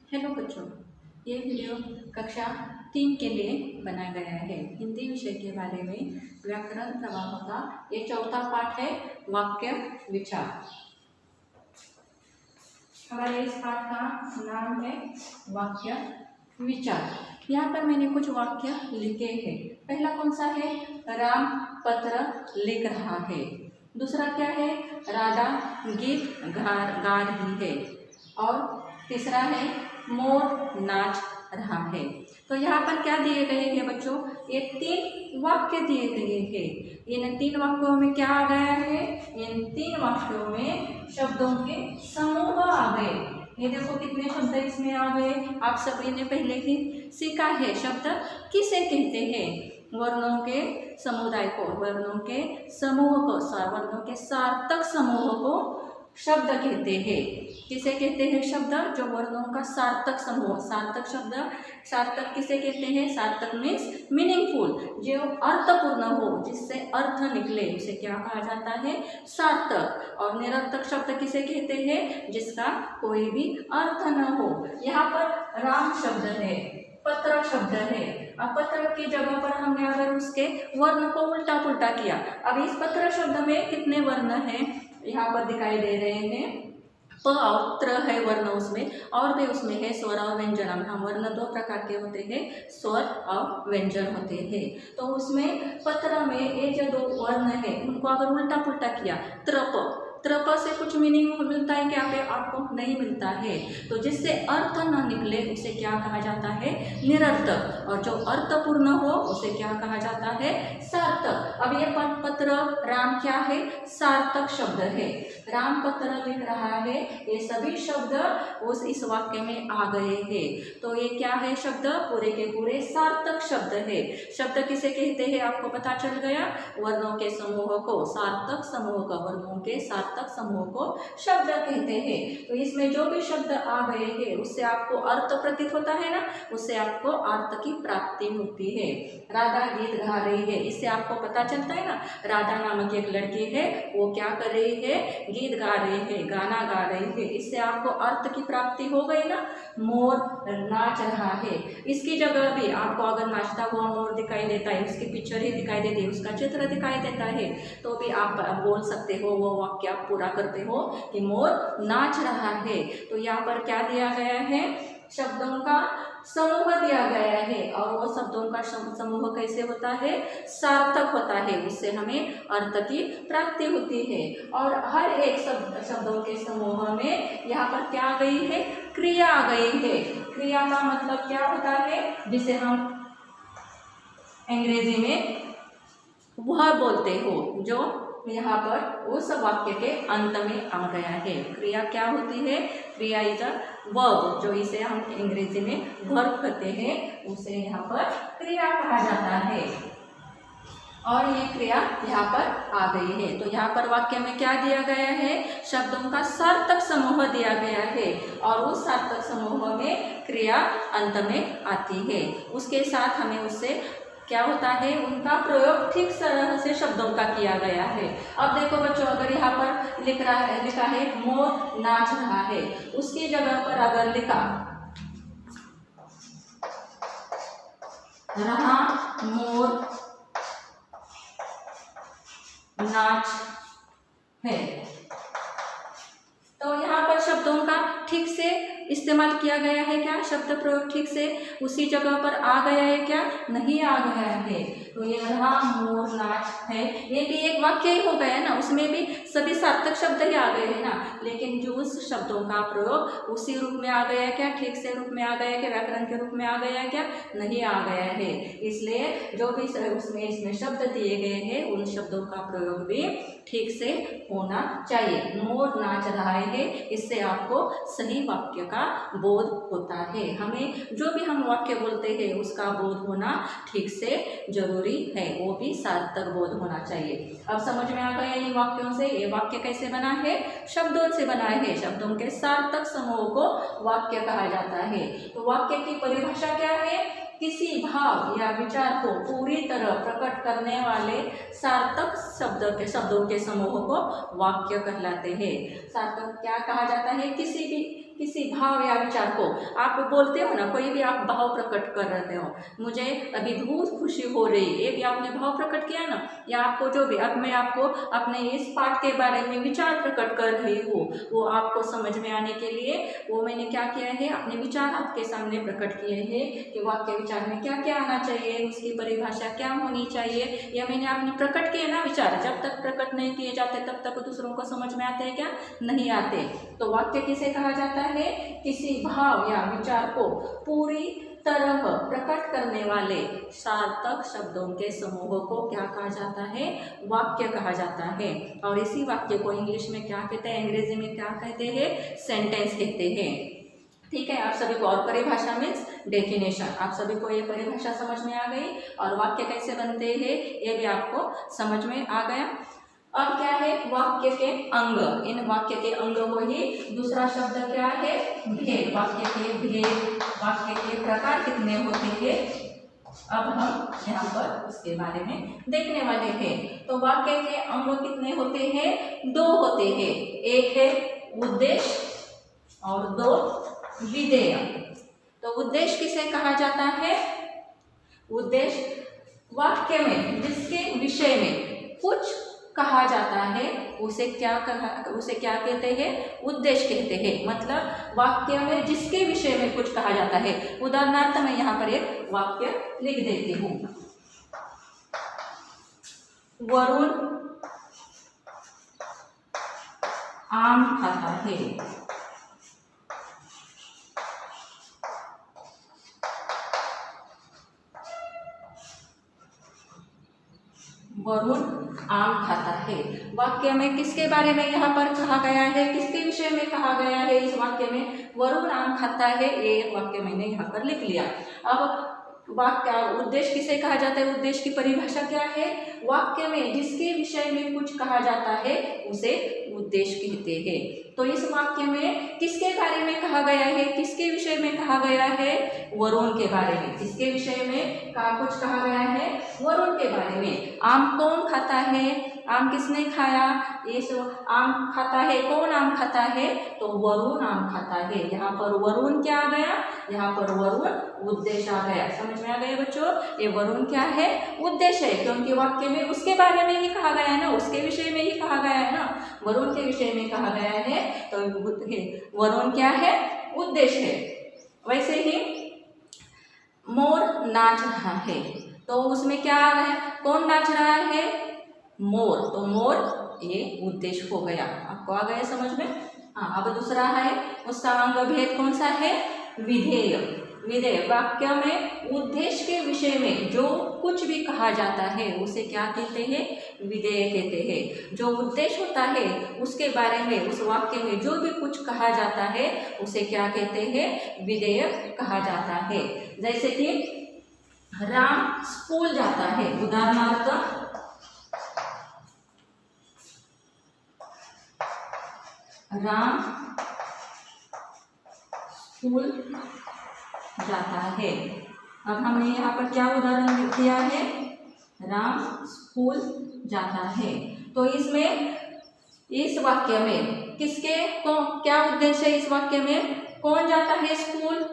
Hello बच्चों, ये video कक्षा 3 के लिए बनाया गया है। हिंदी विषय के बारे में व्याकरण प्रवाह का ये चौथा पाठ है, वाक्य विचार। हमारे इस पाठ का नाम है वाक्य विचार। यहाँ पर मैंने कुछ वाक्य लिखे हैं। पहला कौन सा है? राम पत्र लिख रहा है। दूसरा क्या है? राधा गीत गा रही है। और तीसरा है मोर नाच रहा है। तो यहाँ पर क्या दिए गए हैं बच्चों? ये 3 वाक्य दिए गए हैं। इन 3 वाक्यों में क्या आ गया है? इन 3 वाक्यों में शब्दों के समूह आ गए। ये देखो कितने शब्द इसमें आ गए। आप सभी ने पहले ही सीखा है शब्द किसे कहते हैं। वर्णों के समुदाय को, वर्णों के समूह को, वर्णों के सार्थक समूह को शब्द कहते हैं। किसे कहते हैं शब्द? जो वर्णों का सार्थक समूह। सार्थक शब्द, सार्थक किसे कहते हैं? सार्थक मीन्स मीनिंगफुल, जो अर्थपूर्ण हो, जिससे अर्थ निकले, उसे क्या कहा जाता है? सार्थक। और निरर्थक शब्द किसे कहते हैं? जिसका कोई भी अर्थ न हो। यहाँ पर राम शब्द है, पत्र शब्द है। अब पत्र की जगह पर हमने अगर उसके वर्ण को उल्टा पुल्टा किया, अब इस पत्र शब्द में कितने वर्ण हैं? यहाँ पर दिखाई दे रहे हैं। प और त्र है वर्ण उसमें, और भी उसमें है स्वर और व्यंजन। हम वर्ण 2 प्रकार के होते हैं, स्वर और व्यंजन होते हैं। तो उसमें पत्र में ये जो 2 वर्ण है, उनको अगर उल्टा पुल्टा किया, त्रप, त्रप से कुछ मीनिंग मिलता है क्या? पे आपको नहीं मिलता है। तो जिससे अर्थ न निकले उसे क्या कहा जाता है? निरर्थक। और जो अर्थपूर्ण हो उसे क्या कहा जाता है? सार्थक। अब ये पत्र राम क्या है? सार्थक शब्द है। राम पत्र लिख रहा है, ये सभी शब्द उस इस वाक्य में आ गए हैं। तो ये क्या है? शब्द पूरे के पूरे सार्थक शब्द है। शब्द किसे कहते हैं आपको पता चल गया? वर्णों के समूह को, सार्थक समूह का, वर्णों के सार्थक समूह को शब्द कहते हैं। तो इसमें जो भी शब्द आ गए हैं उससे आपको अर्थ प्रतीत होता है ना, उससे आपको अर्थ की प्राप्ति होती है। राधा गीत गा रही है, इससे आपको पता चलता है ना, राधा नामक एक लड़की है, वो क्या कर रही है? गीत गा रही है, गाना गा रही है। इससे आपको अर्थ की प्राप्ति हो गई ना। मोर नाच रहा है, इसकी जगह भी आपको अगर नाचता हुआ मोर दिखाई देता है, उसकी पिक्चर ही दिखाई देती है, उसका चित्र दिखाई देता है, तो भी आप बोल सकते हो, वो वाक्य आप पूरा करते हो कि मोर नाच रहा है। तो यहाँ पर क्या दिया गया है? शब्दों का समूह दिया गया है। और वो शब्दों का समूह कैसे होता है? सार्थक होता है, उससे हमें अर्थ की प्राप्ति होती है। और हर एक शब्दों के समूह में यहाँ पर क्या आ गई है? क्रिया आ गई है। क्रिया का मतलब क्या होता है? जिसे हम अंग्रेजी में वह बोलते हो, जो यहाँ पर उस वाक्य के अंत में आ गया है। क्रिया क्या होती है? क्रिया इज अ वर्ब, जो इसे हम अंग्रेजी में वर्ब कहते हैं, उसे यहाँ पर क्रिया कहा जाता है। और ये क्रिया यहाँ पर आ गई है। तो यहाँ पर वाक्य में क्या दिया गया है? शब्दों का सार्थक समूह दिया गया है, और उस सार्थक समूह में क्रिया अंत में आती है। उसके साथ हमें उससे क्या होता है? उनका प्रयोग ठीक तरह से शब्दों का किया गया है। अब देखो बच्चों, अगर यहाँ पर लिखा है मोर नाच रहा है, उसकी जगह पर अगर लिखा रहा मोर नाच है, तो यहाँ पर शब्दों का ठीक से इस्तेमाल किया गया है क्या? शब्द प्रयोग ठीक से उसी जगह पर आ गया है क्या? नहीं आ गया है। तो ये रहा मोर नाच है, ये भी एक वाक्य ही हो गया ना, उसमें भी सभी सार्थक शब्द ही आ गए हैं ना। लेकिन जो उस शब्दों का प्रयोग उसी रूप में आ गया क्या? ठीक से रूप में आ गया क्या? व्याकरण के रूप में आ गया क्या? नहीं आ गया है। इसलिए जो भी उसमें इसमें शब्द दिए गए हैं, उन शब्दों का प्रयोग भी ठीक से होना चाहिए। मोर नाच रहा है, इससे आपको सही वाक्य का बोध होता है। हमें जो भी हम वाक्य बोलते हैं उसका बोध होना ठीक से जरूरी है, वो भी सार्थक बोध होना चाहिए। अब समझ में आ गया इन वाक्यों से? ये वाक्य कैसे बना है? शब्दों से बना है। शब्दों के सार्थक समूह को वाक्य कहा जाता है। तो वाक्य की परिभाषा क्या है? किसी भाव या विचार को पूरी तरह प्रकट करने वाले सार्थक शब्दों के समूह को वाक्य कहलाते हैं। सार्थक क्या कहा जाता है? किसी भाव या विचार को आप बोलते हो ना, कोई भी आप भाव प्रकट कर रहे हो, मुझे अभी बहुत खुशी हो रही, ये भी आपने भाव प्रकट किया ना, या आपको जो भी अब मैं आपको अपने इस पाठ के बारे में विचार प्रकट कर रही हूँ, वो आपको समझ में आने के लिए वो मैंने क्या किया है, अपने विचार आपके सामने प्रकट किए हैं कि वाक्य विचार में क्या क्या आना चाहिए, उसकी परिभाषा क्या होनी चाहिए, या मैंने आपने प्रकट किए ना विचार। जब तक प्रकट नहीं किए जाते तब तक दूसरों को समझ में आते हैं क्या? नहीं आते। तो वाक्य किसे कहा जाता है? किसी भाव या विचार को पूरी तरह प्रकट करने वाले सार्थक शब्दों के समूह को क्या कहा जाता है? वाक्य कहा जाता है। और इसी वाक्य को इंग्लिश में क्या कहते हैं, अंग्रेजी में क्या कहते हैं? सेंटेंस कहते हैं। ठीक है, आप सभी को, और परिभाषा मीन्स डेफिनेशन, आप सभी को ये परिभाषा समझ में आ गई, और वाक्य कैसे बनते हैं ये भी आपको समझ में आ गया। अब क्या है? वाक्य के अंग। इन वाक्य के अंगों को ही दूसरा शब्द क्या है? भेद। वाक्य के भेद, वाक्य के प्रकार कितने होते हैं, अब हम यहाँ पर उसके बारे में देखने वाले हैं। तो वाक्य के अंग कितने होते हैं? 2 होते हैं। एक है उद्देश्य और 2 विधेय। तो उद्देश्य किसे कहा जाता है? उद्देश्य वाक्य में जिसके विषय में कुछ कहा जाता है उसे क्या कहते हैं? उद्देश्य कहते हैं। मतलब वाक्य में जिसके विषय में कुछ कहा जाता है। उदाहरणार्थ मैं यहाँ पर एक वाक्य लिख देती हूँ। वरुण आम खाता है। वरुण आम खाता है। वाक्य में किसके बारे में यहाँ पर कहा गया है? किसके विषय में कहा गया है? इस वाक्य में वरुण आम खाता है, ये वाक्य मैंने यहाँ पर लिख लिया। अब वाक्य उद्देश्य किसे कहा जाता है? उद्देश्य की परिभाषा क्या है? वाक्य में जिसके विषय में कुछ कहा जाता है उसे उद्देश्य कहते हैं। तो इस वाक्य में किसके बारे में कहा गया है? किसके विषय में कहा गया है? वरुण के बारे में। किसके विषय में कुछ कहा गया है? वरुण के बारे में। आम कौन खाता है? आम किसने खाया? ये सब आम खाता है। कौन आम खाता है? तो वरुण आम खाता है। यहाँ पर वरुण क्या आ गया? यहाँ पर वरुण उद्देश्य आ गया। समझ में आ गया बच्चों? ये वरुण क्या है? उद्देश्य है, क्योंकि वाक्य में उसके बारे में ही कहा गया है ना, उसके विषय में ही कहा गया है ना, वरुण के विषय में कहा गया है, तो वरुण क्या है? उद्देश्य है। वैसे ही मोर नाच रहा है, तो उसमें क्या आ रहा है? कौन नाच रहा है? मोर। तो मोर ये उद्देश्य हो गया। आपको आ गया समझ में? हाँ। अब दूसरा है, उसका अंग भेद कौन सा है? विधेय। विधेय वाक्य में उद्देश्य के विषय में जो कुछ भी कहा जाता है उसे क्या कहते हैं? विधेय कहते हैं। जो उद्देश्य होता है उसके बारे में, उस वाक्य में जो भी कुछ kहा जाता है उसे क्या कहते हैं? विधेय कहा जाता है। जैसे कि राम स्कूल जाता है। उदाहरणार्थ राम स्कूल जाता है। अब हमने यहाँ पर क्या उदाहरण दिया है? राम स्कूल जाता है। तो इसमें इस वाक्य में किसके क्या उद्देश्य है? इस वाक्य में कौन जाता है स्कूल?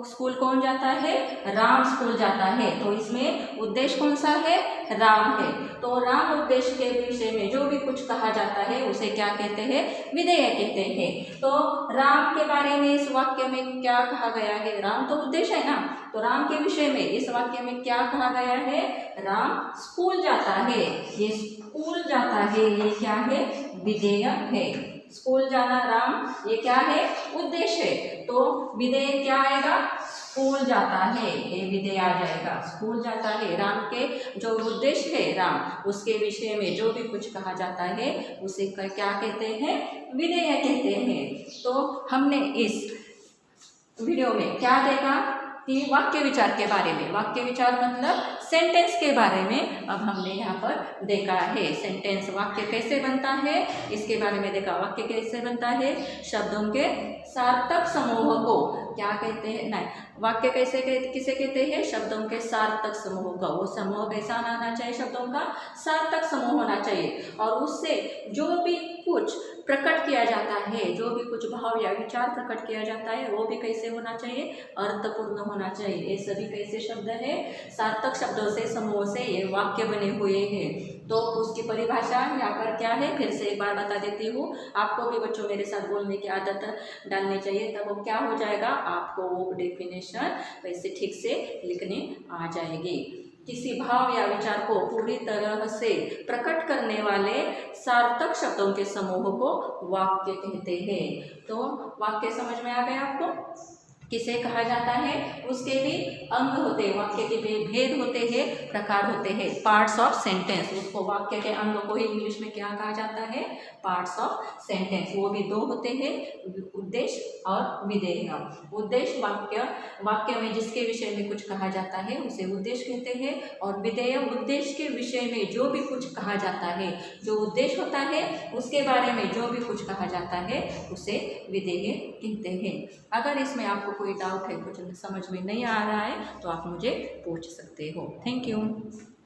स्कूल कौन जाता है? राम स्कूल जाता है। तो इसमें उद्देश्य कौन सा है? राम है। तो राम उद्देश्य के विषय में जो भी कुछ कहा जाता है उसे क्या कहते हैं? विधेय कहते हैं। तो राम के बारे में इस वाक्य में क्या कहा गया है? राम तो उद्देश्य है ना, तो राम के विषय में इस वाक्य में क्या कहा गया है? राम स्कूल जाता है। ये स्कूल जाता है, ये क्या है? विधेय है। स्कूल जाना राम, ये क्या है? उद्देश्य है। तो विधेय क्या आएगा? स्कूल जाता है, ये विधेय आ जाएगा। स्कूल जाता है, राम के जो उद्देश्य है राम, उसके विषय में जो भी कुछ कहा जाता है उसे क्या कहते हैं? विधेय कहते हैं। तो हमने इस वीडियो में क्या देखा कि वाक्य विचार के बारे में, वाक्य विचार मतलब सेंटेंस के बारे में अब हमने यहाँ पर देखा है। सेंटेंस वाक्य कैसे बनता है इसके बारे में देखा। वाक्य कैसे बनता है? शब्दों के सार्थक समूह को क्या कहते हैं? नहीं, वाक्य कैसे किसे कहते हैं? शब्दों के सार्थक समूह का। वो समूह कैसा आना चाहिए? शब्दों का सार्थक समूह होना चाहिए, और उससे जो भी कुछ प्रकट किया जाता है, जो भी कुछ भाव या विचार प्रकट किया जाता है वो भी कैसे होना चाहिए, अर्थपूर्ण होना चाहिए। ये सभी कैसे शब्द है, सार्थक शब्दों से समूह से ये वाक्य बने हुए हैं। तो उसकी परिभाषा यहाँ पर क्या है, फिर से एक बार बता देती हूँ। आपको भी बच्चों मेरे साथ बोलने की आदत डालनी चाहिए, तब वो क्या हो जाएगा, आपको वो डेफिनेशन वैसे ठीक से लिखने आ जाएगी। किसी भाव या विचार को पूरी तरह से प्रकट करने वाले सार्थक शब्दों के समूह को वाक्य कहते हैं। तो वाक्य समझ में आ गया आपको, किसे कहा जाता है, उसके भी अंग होते हैं, वाक्य के भी भेद होते हैं, प्रकार होते हैं, पार्ट्स ऑफ सेंटेंस। उसको वाक्य के अंग को ही इंग्लिश में क्या कहा जाता है, पार्ट्स ऑफ सेंटेंस। वो भी दो होते हैं, उद्देश्य और विधेय। उद्देश्य वाक्य में जिसके विषय में कुछ कहा जाता है उसे उद्देश्य कहते हैं, और विधेय उद्देश्य के विषय में जो भी कुछ कहा जाता है, जो उद्देश्य होता है उसके बारे में जो भी कुछ कहा जाता है उसे विधेय कहते हैं। अगर इसमें आपको कोई डाउट है, कुछ समझ में नहीं आ रहा है, तो आप मुझे पूछ सकते हो। Thank you.